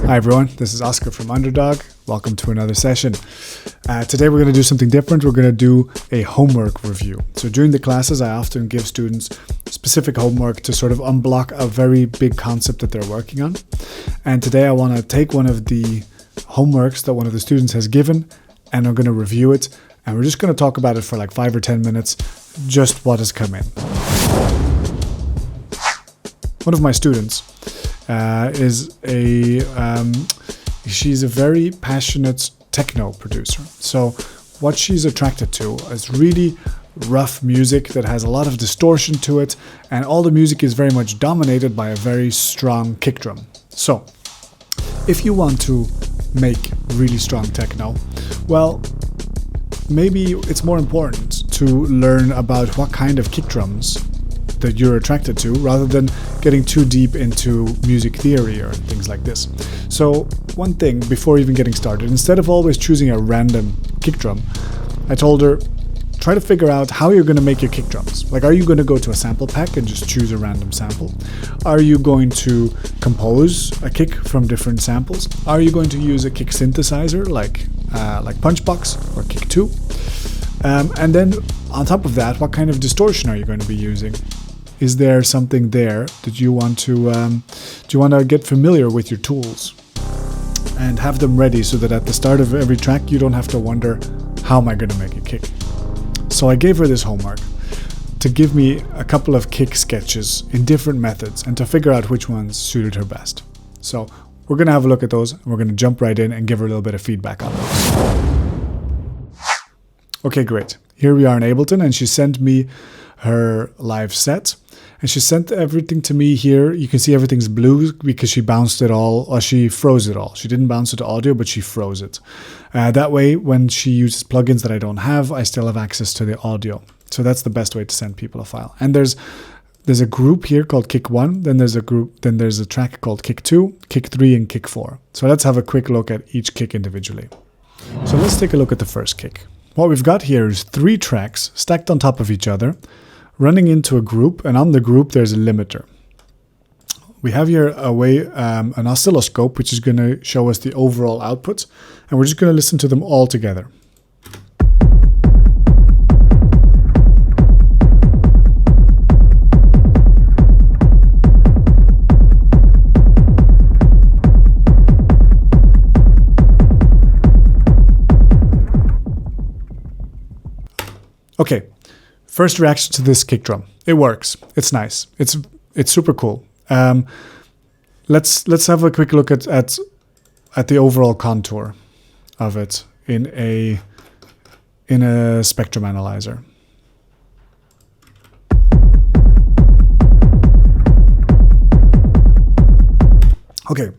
Hi everyone, this is Oscar from Underdog. Welcome to another session. Today we're going to do something different. We're going to do a homework review. So during the classes, I often give students specific homework to sort of unblock a very big concept that they're working on. And today I want to take one of the homeworks that one of the students has given, and I'm going to review it. And we're just going to talk about it for like 5 or 10 minutes, just what has come in. One of my students she's a very passionate techno producer. So what she's attracted to is really rough music that has a lot of distortion to it, and all the music is very much dominated by a very strong kick drum. So if you want to make really strong techno, well, maybe it's more important to learn about what kind of kick drums that you're attracted to, rather than getting too deep into music theory or things like this. So one thing before even getting started, instead of always choosing a random kick drum, I told her, try to figure out how you're going to make your kick drums. Like, are you going to go to a sample pack and just choose a random sample? Are you going to compose a kick from different samples? Are you going to use a kick synthesizer like Punchbox or Kick2? And then on top of that, what kind of distortion are you going to be using? Is there something there that you want to get familiar with your tools and have them ready, so that at the start of every track you don't have to wonder, how am I going to make a kick? So I gave her this homework to give me a couple of kick sketches in different methods and to figure out which ones suited her best. So we're going to have a look at those, and we're going to jump right in and give her a little bit of feedback on those. Okay, great. Here we are in Ableton, and she sent me her live set. And she sent everything to me here. You can see everything's blue because she bounced it all, or she froze it all. She didn't bounce it to audio, but she froze it. That way, when she uses plugins that I don't have, I still have access to the audio. So that's the best way to send people a file. And there's a group here called Kick1. Then there's a track called Kick2, Kick3, and Kick4. So let's have a quick look at each kick individually. So let's take a look at the first kick. What we've got here is 3 tracks stacked on top of each other, running into a group, and on the group there's a limiter. We have here an oscilloscope, which is going to show us the overall output, and we're just going to listen to them all together. Okay. First reaction to this kick drum. It works. It's nice. It's super cool. Let's have a quick look at the overall contour of it in a spectrum analyzer. Okay.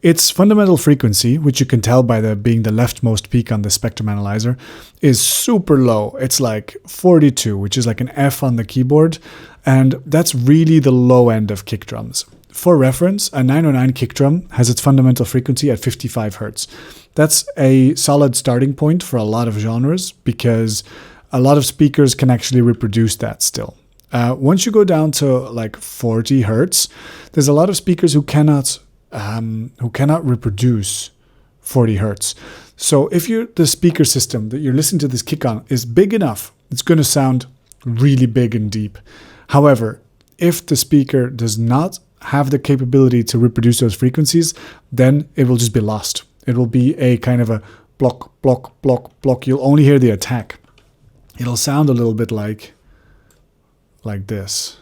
Its fundamental frequency, which you can tell by being the leftmost peak on the spectrum analyzer, is super low. It's like 42, which is like an F on the keyboard, and that's really the low end of kick drums. For reference, a 909 kick drum has its fundamental frequency at 55 Hz. That's a solid starting point for a lot of genres, because a lot of speakers can actually reproduce that still. Once you go down to like 40 Hz, there's a lot of speakers who cannot reproduce 40 Hertz. So if the speaker system that you're listening to this kick on is big enough, it's going to sound really big and deep. However, if the speaker does not have the capability to reproduce those frequencies, then it will just be lost. It will be a kind of a block, block, block, block. You'll only hear the attack. It'll sound a little bit like this.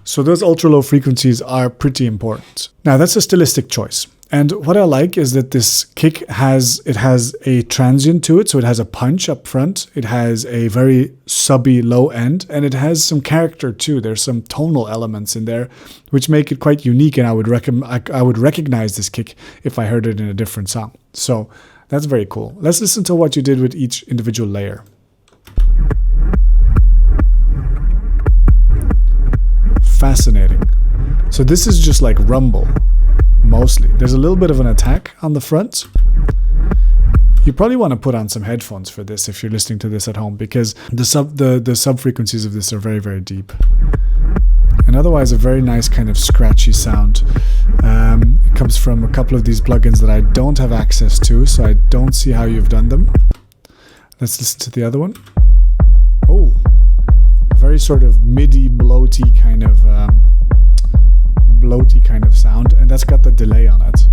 So those ultra low frequencies are pretty important. Now that's a stylistic choice. And what I like is that this kick has a transient to it. So it has a punch up front. It has a very subby low end, and it has some character too. There's some tonal elements in there which make it quite unique. And I would recognize this kick if I heard it in a different song. So that's very cool. Let's listen to what you did with each individual layer. Fascinating. So this is just like rumble, mostly. There's a little bit of an attack on the front. You probably want to put on some headphones for this if you're listening to this at home, because the sub frequencies of this are very, very deep. And otherwise a very nice kind of scratchy sound. It comes from a couple of these plugins that I don't have access to, so I don't see how you've done them. Let's listen to the other one. Oh, a very sort of MIDI bloaty kind of sound, and that's got the delay on it.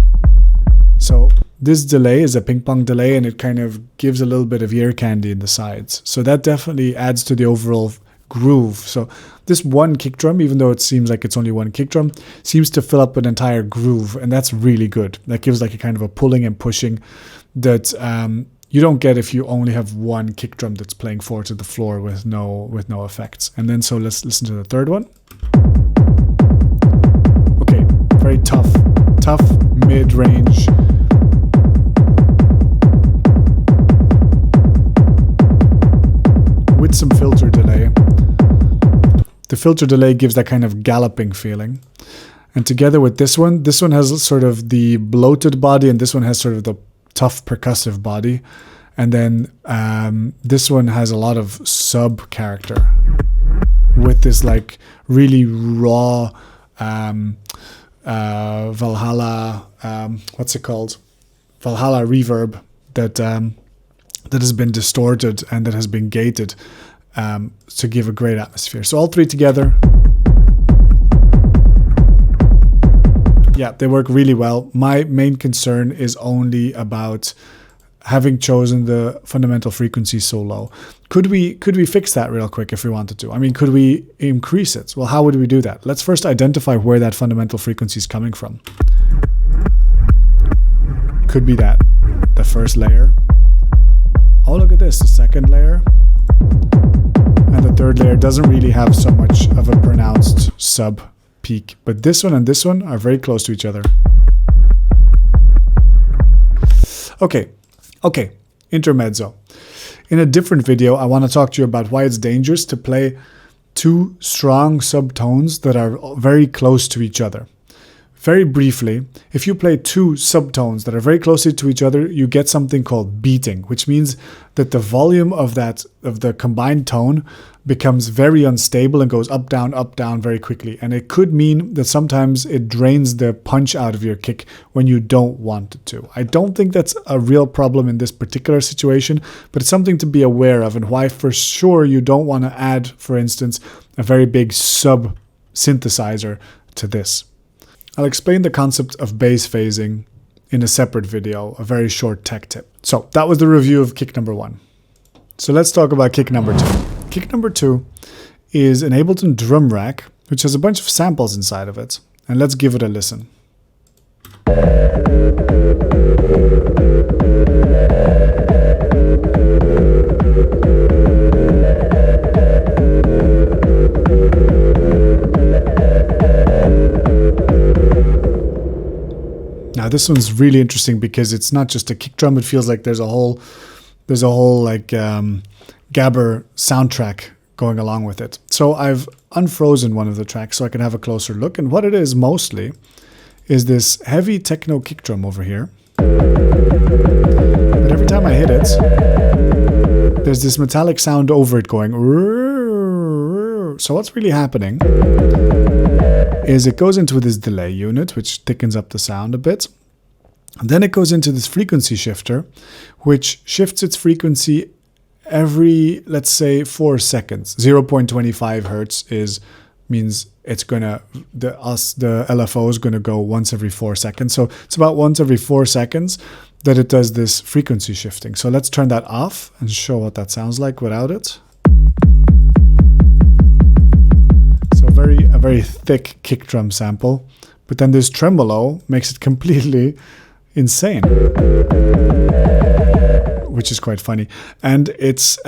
So this delay is a ping pong delay, and it kind of gives a little bit of ear candy in the sides. So that definitely adds to the overall groove. So this one kick drum, even though it seems like it's only one kick drum, seems to fill up an entire groove, and that's really good. That gives like a kind of a pulling and pushing that you don't get if you only have one kick drum that's playing forward to the floor with no effects. And then so let's listen to the third one. Okay, very tough mid-range. With some filter delay. The filter delay gives that kind of galloping feeling. And together with this one has sort of the bloated body, and this one has sort of the tough percussive body. And then this one has a lot of sub character with this like really raw Valhalla, what's it called? Valhalla reverb that has been distorted and that has been gated to give a great atmosphere. So all three together, yeah, they work really well. My main concern is only about having chosen the fundamental frequency so low. Could we fix that real quick if we wanted to? I mean, could we increase it? Well, how would we do that? Let's first identify where that fundamental frequency is coming from. Could be that, the first layer. Oh, look at this, the second layer. And the third layer doesn't really have so much of a pronounced sub peak, but this one and this one are very close to each other. Okay, intermezzo. In a different video, I want to talk to you about why it's dangerous to play two strong subtones that are very close to each other. Very briefly, if you play two subtones that are very closely to each other, you get something called beating, which means that the volume of the combined tone becomes very unstable and goes up, down very quickly. And it could mean that sometimes it drains the punch out of your kick when you don't want it to. I don't think that's a real problem in this particular situation, but it's something to be aware of, and why for sure you don't want to add, for instance, a very big sub synthesizer to this. I'll explain the concept of bass phasing in a separate video, a very short tech tip. So that was the review of kick number 1. So let's talk about kick number 2. Kick number 2 is an Ableton drum rack, which has a bunch of samples inside of it. And let's give it a listen. Now this one's really interesting because it's not just a kick drum. It feels like there's a whole like Gabber soundtrack going along with it. So I've unfrozen one of the tracks so I can have a closer look. And what it is mostly is this heavy techno kick drum over here. But every time I hit it, there's this metallic sound over it going. So what's really happening is it goes into this delay unit, which thickens up the sound a bit. And then it goes into this frequency shifter, which shifts its frequency every, let's say, 4 seconds. 0.25 hertz means it's gonna, the LFO is gonna go once every 4 seconds. So it's about once every 4 seconds that it does this frequency shifting. So let's turn that off and show what that sounds like without it. So a very thick kick drum sample, but then this tremolo makes it completely insane, which is quite funny. And it's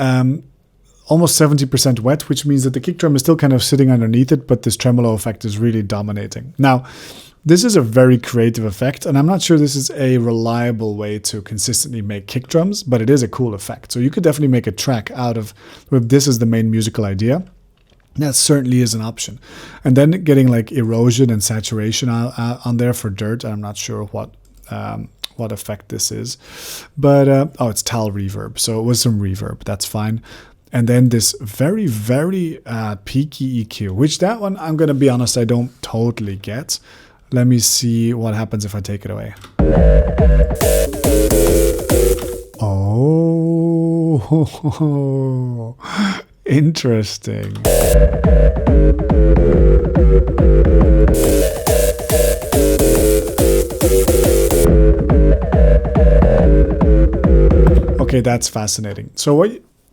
almost 70% wet, which means that the kick drum is still kind of sitting underneath it, but this tremolo effect is really dominating. Now, this is a very creative effect, and I'm not sure this is a reliable way to consistently make kick drums, but it is a cool effect. So you could definitely make a track out of, with this as the main musical idea. That certainly is an option. And then getting like erosion and saturation on there for dirt. I'm not sure what what effect this is. But, oh, it's tal reverb. So it was some reverb. That's fine. And then this very, very peaky EQ, which that one, I'm going to be honest, I don't totally get. Let me see what happens if I take it away. Oh, interesting. Okay, that's fascinating.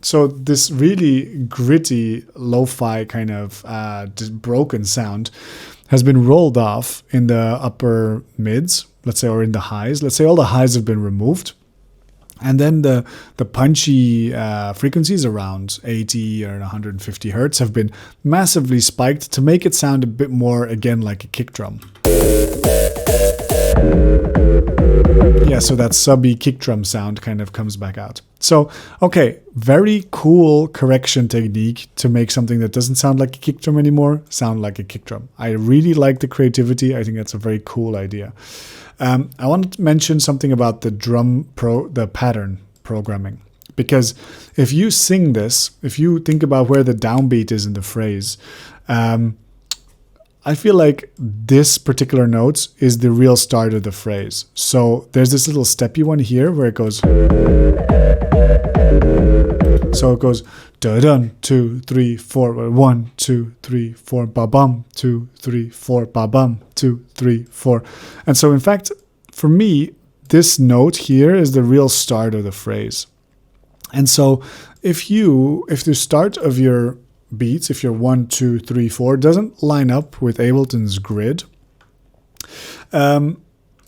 So this really gritty lo-fi kind of broken sound has been rolled off in the upper mids, let's say, or in the highs. Let's say all the highs have been removed. And then the punchy frequencies around 80 or 150 hertz have been massively spiked to make it sound a bit more, again, like a kick drum. Yeah, so that subby kick drum sound kind of comes back out. So, okay, very cool correction technique to make something that doesn't sound like a kick drum anymore sound like a kick drum. I really like the creativity. I think that's a very cool idea. I wanted to mention something about the pattern programming, because if you sing this, if you think about where the downbeat is in the phrase, I feel like this particular note is the real start of the phrase. So there's this little steppy one here where it goes. So it goes da-dun, 2, 3, 4, 1, 2, 3, 4, ba-bum, 2, 3, 4, ba-bum, 2, 3, 4. And so in fact, for me, this note here is the real start of the phrase. And so if the start of your beats, if your 1, 2, 3, 4 doesn't line up with Ableton's grid,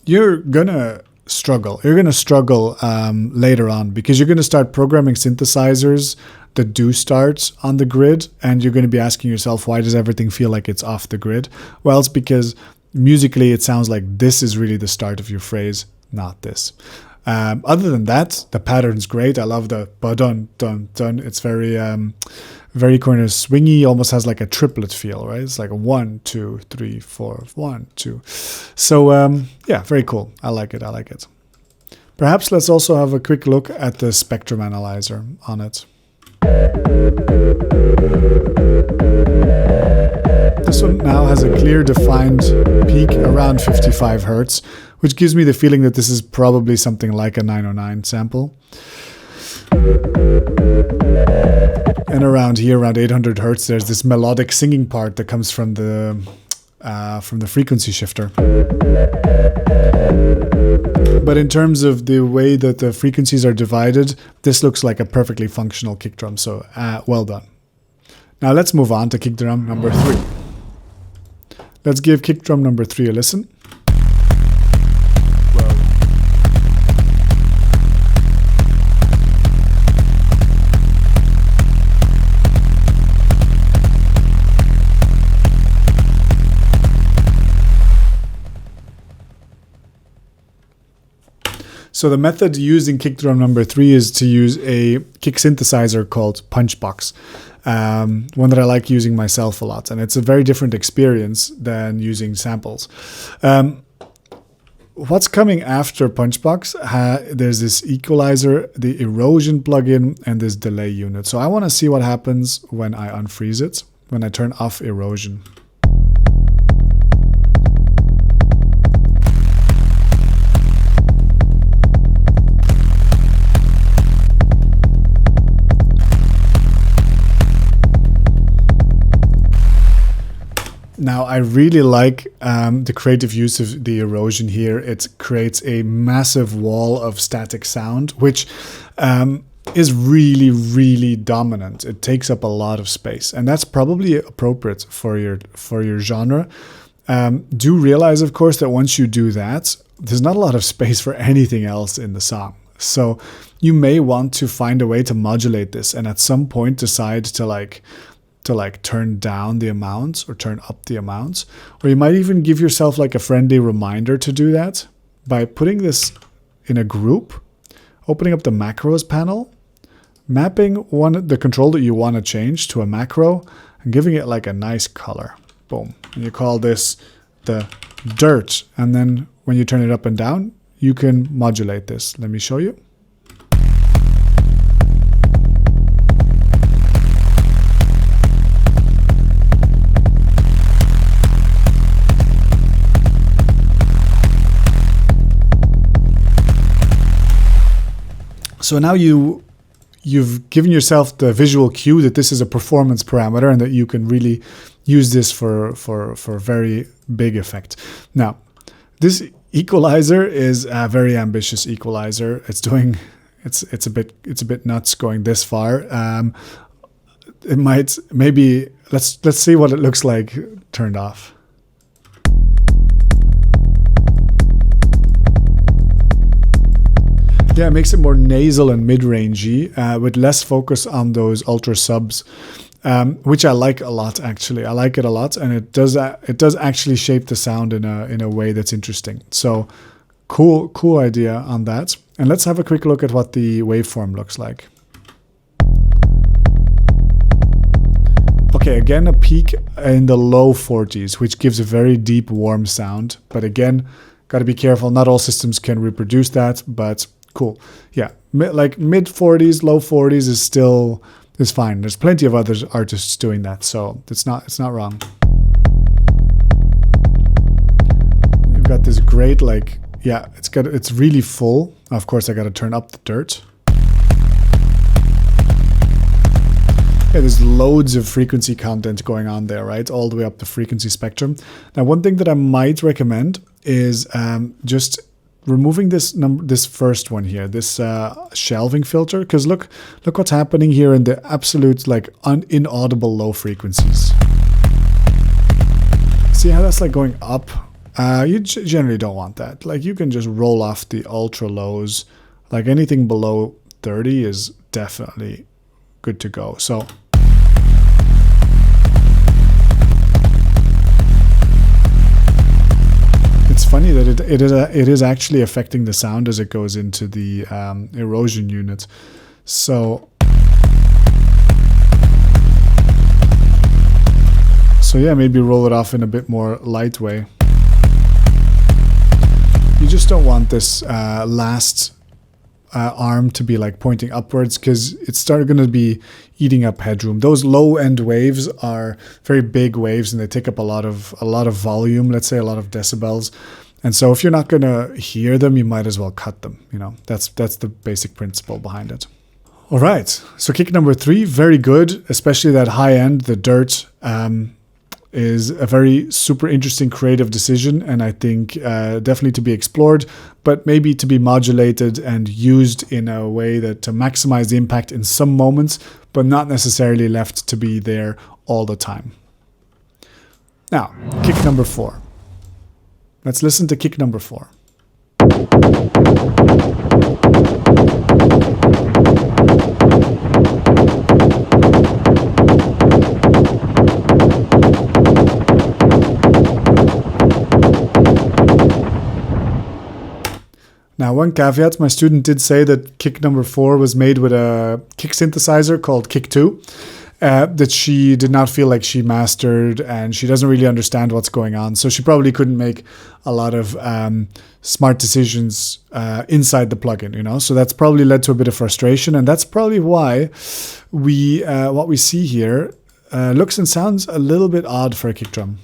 you're gonna struggle. You're gonna struggle later on, because you're gonna start programming synthesizers that do start on the grid, and you're gonna be asking yourself, why does everything feel like it's off the grid? Well, it's because musically it sounds like this is really the start of your phrase, not this. Other than that, the pattern's great. I love the ba-dun, dun, dun. It's very very kind of swingy, almost has like a triplet feel, right? It's like a 1, 2, 3, 4, 1, 2. So yeah, very cool. I like it. Perhaps let's also have a quick look at the spectrum analyzer on it. This one now has a clear defined peak around 55 hertz, which gives me the feeling that this is probably something like a 909 sample. And around here, around 800 hertz, there's this melodic singing part that comes from the frequency shifter. But in terms of the way that the frequencies are divided, this looks like a perfectly functional kick drum. So well done. Now let's move on to kick drum number 3. Let's give kick drum number 3 a listen. So the method used in kick drum number 3 is to use a kick synthesizer called Punchbox, one that I like using myself a lot. And it's a very different experience than using samples. What's coming after Punchbox? There's this equalizer, the erosion plugin, and this delay unit. So I want to see what happens when I unfreeze it, when I turn off erosion. Now, I really like the creative use of the erosion here. It creates a massive wall of static sound, which is really, really dominant. It takes up a lot of space, and that's probably appropriate for your genre. Do realize, of course, that once you do that, there's not a lot of space for anything else in the song. So you may want to find a way to modulate this, and at some point decide to turn down the amounts or turn up the amounts. Or you might even give yourself like a friendly reminder to do that by putting this in a group, opening up the macros panel, mapping the control that you want to change to a macro, and giving it like a nice color. Boom. And you call this the dirt. And then when you turn it up and down, you can modulate this. Let me show you. So now you've given yourself the visual cue that this is a performance parameter and that you can really use this for very big effect. Now, this equalizer is a very ambitious equalizer. It's a bit nuts going this far. It might maybe let's see what it looks like turned off. Yeah, it makes it more nasal and mid-rangey with less focus on those ultra subs, which I like a lot. Actually, I like it a lot, and it does actually shape the sound in a way that's interesting. So, cool idea on that. And let's have a quick look at what the waveform looks like. Okay, again a peak in the low 40s, which gives a very deep, warm sound. But again, got to be careful. Not all systems can reproduce that, but cool. Yeah, like mid 40s, low 40s is fine. There's plenty of other artists doing that, so it's not wrong. You've got this great, like, yeah, it's really full. Of course, I got to turn up the dirt. Yeah, there's loads of frequency content going on there, right? All the way up the frequency spectrum. Now, one thing that I might recommend is just removing this first one here, this shelving filter, because look what's happening here in the absolute like inaudible low frequencies. See how that's like going up? You generally don't want that. Like you can just roll off the ultra lows. Like anything below 30 is definitely good to go. So it's funny that it is actually affecting the sound as it goes into the erosion unit. So yeah, maybe roll it off in a bit more light way. You just don't want this last arm to be like pointing upwards, because it's going to be eating up headroom. Those low end waves are very big waves and they take up a lot of volume, let's say a lot of decibels. And so if you're not going to hear them, you might as well cut them. You know, that's the basic principle behind it. All right, so kick number 3, very good, especially that high end, the dirt, is a very super interesting creative decision, and I think definitely to be explored, but maybe to be modulated and used in a way that to maximize the impact in some moments, but not necessarily left to be there all the time. Now, kick number 4. Let's listen to kick number 4. Now, one caveat, my student did say that kick number 4 was made with a kick synthesizer called Kick2, that she did not feel like she mastered, and she doesn't really understand what's going on. So she probably couldn't make a lot of smart decisions inside the plugin, you know. So that's probably led to a bit of frustration, and that's probably why what we see here looks and sounds a little bit odd for a kick drum.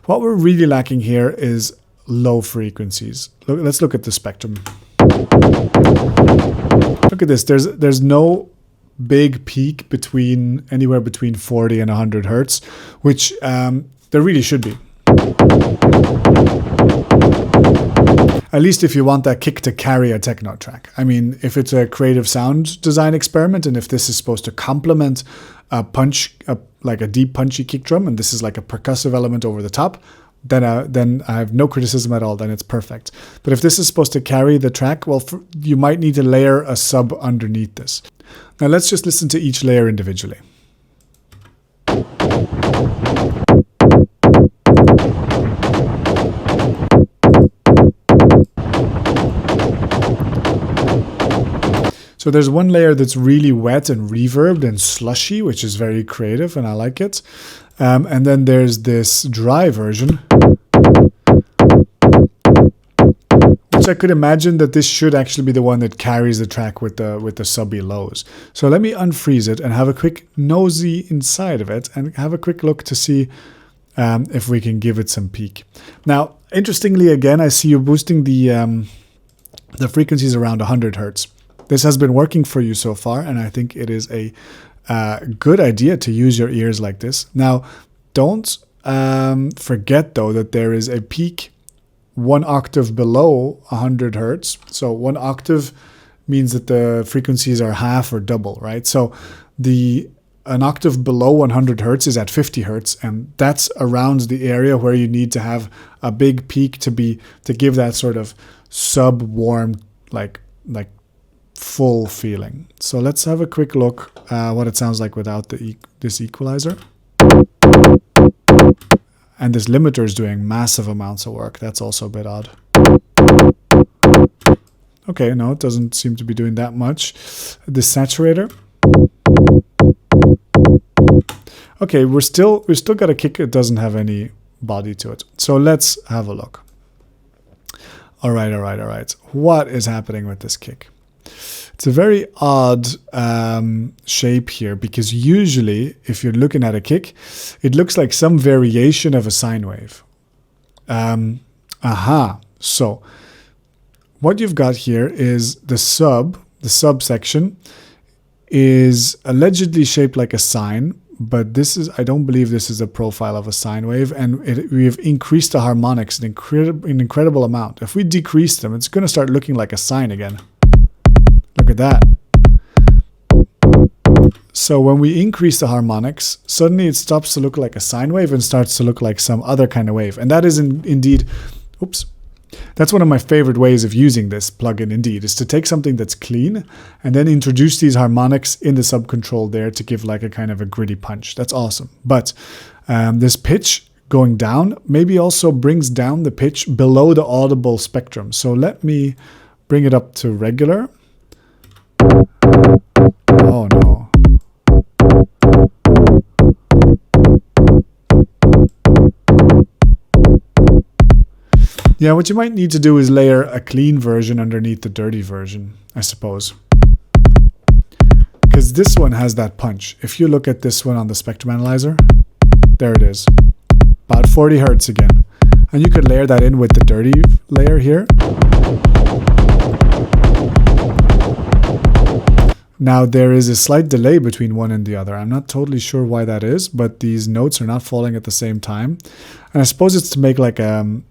What we're really lacking here is low frequencies. Let's look at the spectrum. Look at this. There's no big peak anywhere between 40 and 100 hertz, which there really should be. At least if you want that kick to carry a techno track. I mean, if it's a creative sound design experiment, and if this is supposed to complement a punch, like a deep punchy kick drum, and this is like a percussive element over the top, then I have no criticism at all. Then it's perfect. But if this is supposed to carry the track, well, you might need to layer a sub underneath this. Now let's just listen to each layer individually. So there's one layer that's really wet and reverbed and slushy, which is very creative, and I like it. And then there's this dry version, which I could imagine that this should actually be the one that carries the track with the subby lows. So let me unfreeze it and have a quick nosy inside of it and have a quick look to see if we can give it some peak. Now, interestingly, again, I see you boosting the frequencies around 100 hertz. This has been working for you so far, and I think it is a good idea to use your ears like this. Now, don't forget, though, that there is a peak 1 octave below 100 hertz. So 1 octave means that the frequencies are half or double, right? So an octave below 100 hertz is at 50 hertz, and that's around the area where you need to have a big peak to give that sort of sub-warm, like full feeling. So let's have a quick look what it sounds like without this equalizer. And this limiter is doing massive amounts of work. That's also a bit odd. Okay, no, it doesn't seem to be doing that much. The saturator. Okay, we still got a kick. It doesn't have any body to it. So let's have a look. All right. What is happening with this kick? It's a very odd shape here, because usually if you're looking at a kick, it looks like some variation of a sine wave. So what you've got here is the subsection is allegedly shaped like a sine, but I don't believe this is a profile of a sine wave, and we've increased the harmonics an incredible amount. If we decrease them, it's going to start looking like a sine again. Look at that. So when we increase the harmonics, suddenly it stops to look like a sine wave and starts to look like some other kind of wave. And that is indeed, that's one of my favorite ways of using this plugin, indeed, is to take something that's clean and then introduce these harmonics in the subcontrol there to give like a kind of a gritty punch. That's awesome. But this pitch going down maybe also brings down the pitch below the audible spectrum. So let me bring it up to regular. Oh no. Yeah, what you might need to do is layer a clean version underneath the dirty version, I suppose. Because this one has that punch. If you look at this one on the spectrum analyzer, there it is. About 40 hertz again. And you could layer that in with the dirty layer here. Now, there is a slight delay between one and the other. I'm not totally sure why that is, but these notes are not falling at the same time. And I suppose it's to make like a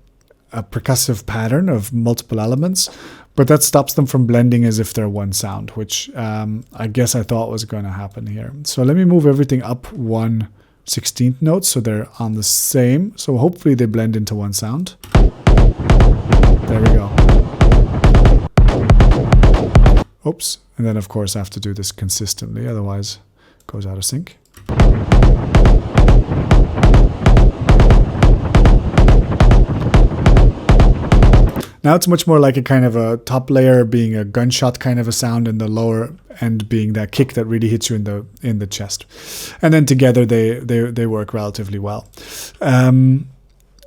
percussive pattern of multiple elements, but that stops them from blending as if they're one sound, which I guess I thought was going to happen here. So let me move everything up 1/16th notes so they're on the same. So hopefully they blend into one sound. There we go. Oops. And then, of course, I have to do this consistently, otherwise it goes out of sync. Now it's much more like a kind of a top layer being a gunshot kind of a sound, and the lower end being that kick that really hits you in the chest. And then together they work relatively well.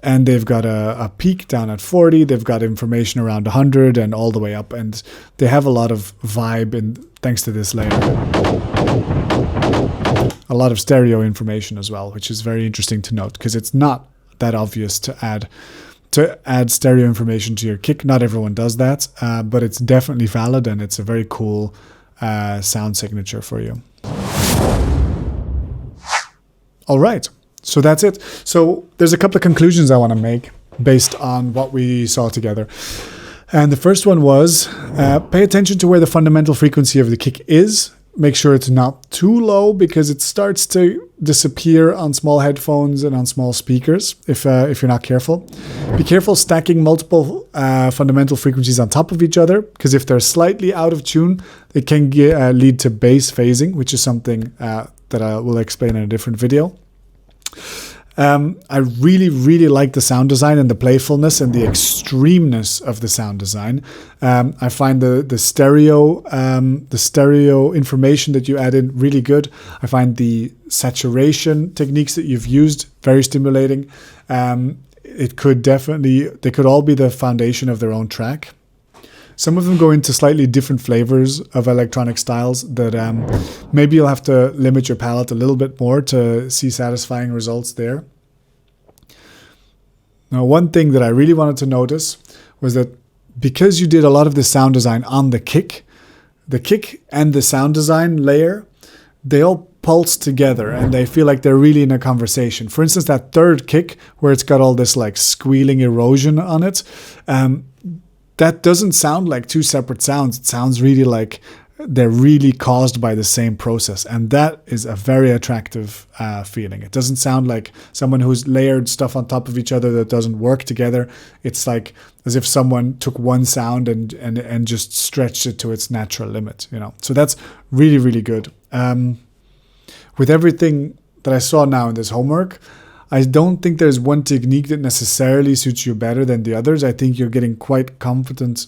And they've got a peak down at 40. They've got information around 100 and all the way up. And they have a lot of vibe, and thanks to this layer. A lot of stereo information as well, which is very interesting to note, because it's not that obvious to add stereo information to your kick. Not everyone does that, but it's definitely valid, and it's a very cool sound signature for you. All right. So that's it. So there's a couple of conclusions I want to make based on what we saw together. And the first one was pay attention to where the fundamental frequency of the kick is. Make sure it's not too low, because it starts to disappear on small headphones and on small speakers if you're not careful. Be careful stacking multiple fundamental frequencies on top of each other, because if they're slightly out of tune, it can lead to bass phasing, which is something that I will explain in a different video. I really, really like the sound design and the playfulness and the extremeness of the sound design. I find the stereo information that you add in really good. I find the saturation techniques that you've used very stimulating. They could all be the foundation of their own track. Some of them go into slightly different flavors of electronic styles that maybe you'll have to limit your palette a little bit more to see satisfying results there. Now, one thing that I really wanted to notice was that because you did a lot of the sound design on the kick and the sound design layer, they all pulse together and they feel like they're really in a conversation. For instance, that third kick where it's got all this like squealing erosion on it, that doesn't sound like two separate sounds. It sounds really like they're really caused by the same process. And that is a very attractive feeling. It doesn't sound like someone who's layered stuff on top of each other that doesn't work together. It's like as if someone took one sound and just stretched it to its natural limit, you know. So that's really, really good. With everything that I saw now in this homework, I don't think there's one technique that necessarily suits you better than the others. I think you're getting quite confident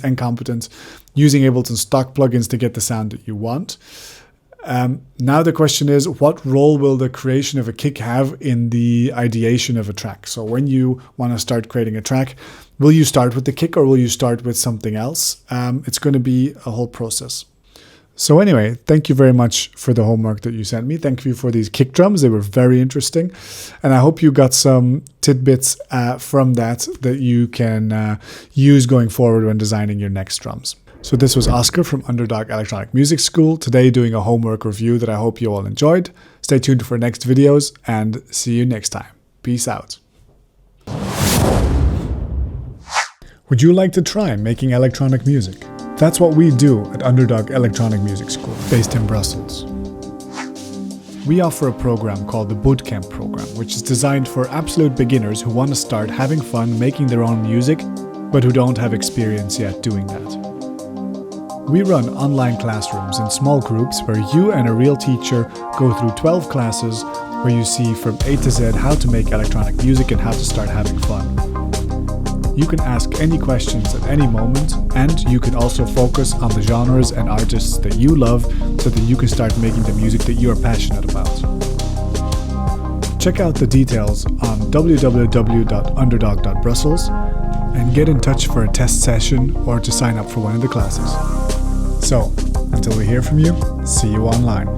and competent using Ableton stock plugins to get the sound that you want. Now the question is, what role will the creation of a kick have in the ideation of a track? So when you want to start creating a track, will you start with the kick or will you start with something else? It's going to be a whole process. So anyway, thank you very much for the homework that you sent me. Thank you for these kick drums. They were very interesting. And I hope you got some tidbits from that you can use going forward when designing your next drums. So this was Oscar from Underdog Electronic Music School, today doing a homework review that I hope you all enjoyed. Stay tuned for next videos and see you next time. Peace out. Would you like to try making electronic music? That's what we do at Underdog Electronic Music School, based in Brussels. We offer a program called the Bootcamp program, which is designed for absolute beginners who want to start having fun making their own music, but who don't have experience yet doing that. We run online classrooms in small groups where you and a real teacher go through 12 classes where you see from A to Z how to make electronic music and how to start having fun. You can ask any questions at any moment, and you can also focus on the genres and artists that you love so that you can start making the music that you are passionate about. Check out the details on www.underdog.brussels and get in touch for a test session or to sign up for one of the classes. So, until we hear from you, see you online.